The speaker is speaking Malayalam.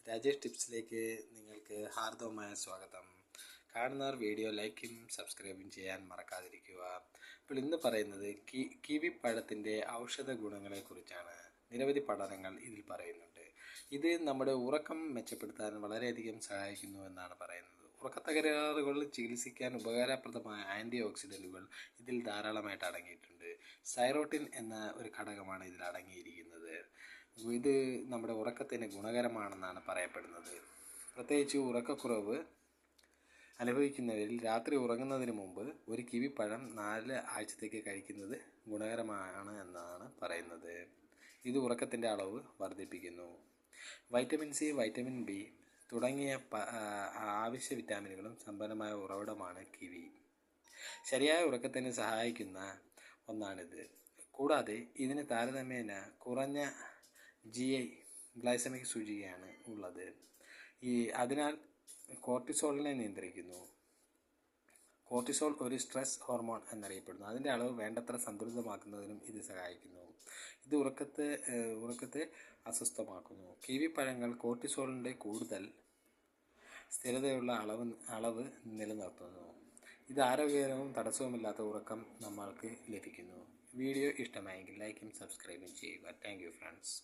രാജേഷ് ടിപ്സിലേക്ക് നിങ്ങൾക്ക് ഹാർദവമായ സ്വാഗതം. കാണുന്നവർ വീഡിയോ ലൈക്കും സബ്സ്ക്രൈബും ചെയ്യാൻ മറക്കാതിരിക്കുക. ഇപ്പോൾ ഇന്ന് പറയുന്നത് കിവി പഴത്തിൻ്റെ ഔഷധ ഗുണങ്ങളെക്കുറിച്ചാണ്. നിരവധി പഠനങ്ങൾ ഇതിൽ പറയുന്നുണ്ട്. ഇത് നമ്മുടെ ഉറക്കം മെച്ചപ്പെടുത്താൻ വളരെയധികം സഹായിക്കുന്നു എന്നാണ് പറയുന്നത്. ഉറക്കത്തകരാറുകൾ ചികിത്സിക്കാൻ ഉപകാരപ്രദമായ ആൻറ്റി ഓക്സിഡൻറ്റുകൾ ഇതിൽ ധാരാളമായിട്ട് അടങ്ങിയിട്ടുണ്ട്. സൈറോട്ടിൻ എന്ന ഒരു ഘടകമാണ് ഇതിൽ അടങ്ങിയിരിക്കുന്നത്. ഇത് നമ്മുടെ ഉറക്കത്തിന് ഗുണകരമാണെന്നാണ് പറയപ്പെടുന്നത്. പ്രത്യേകിച്ച് ഉറക്കക്കുറവ് അനുഭവിക്കുന്നവരിൽ രാത്രി ഉറങ്ങുന്നതിന് മുമ്പ് ഒരു കിവിപ്പഴം 4 ആഴ്ചത്തേക്ക് കഴിക്കുന്നത് ഗുണകരമാണ് എന്നാണ് പറയുന്നത്. ഇത് ഉറക്കത്തിൻ്റെ അളവ് വർദ്ധിപ്പിക്കുന്നു. വൈറ്റമിൻ സി, വൈറ്റമിൻ ബി തുടങ്ങിയ ആവശ്യ വിറ്റാമിനുകളും സമ്പന്നമായ ഉറവിടമാണ് കിവി. ശരിയായ ഉറക്കത്തിന് സഹായിക്കുന്ന ഒന്നാണിത്. കൂടാതെ ഇതിന് താരതമ്യേന കുറഞ്ഞ ഗ്ലൈസമിക് സൂചികയാണ് ഉള്ളത്. അതിനാൽ കോർട്ടിസോളിനെ നിയന്ത്രിക്കുന്നു. കോർട്ടിസോൾ ഒരു സ്ട്രെസ് ഹോർമോൺ എന്നറിയപ്പെടുന്നു. അതിൻ്റെ അളവ് വേണ്ടത്ര സന്തുലിതമാക്കുന്നതിനും ഇത് സഹായിക്കുന്നു. ഇത് ഉറക്കത്തെ അസ്വസ്ഥമാക്കുന്നു. കിവി പഴങ്ങൾ കോർട്ടിസോളിൻ്റെ കൂടുതൽ സ്ഥിരതയുള്ള അളവ് നിലനിർത്തുന്നു. ഇത് ആരോഗ്യകരവും തടസ്സവുമില്ലാത്ത ഉറക്കം നമ്മൾക്ക് ലഭിക്കുന്നു. വീഡിയോ ഇഷ്ടമായെങ്കിൽ ലൈക്കും സബ്സ്ക്രൈബും ചെയ്യുക. Thank you friends.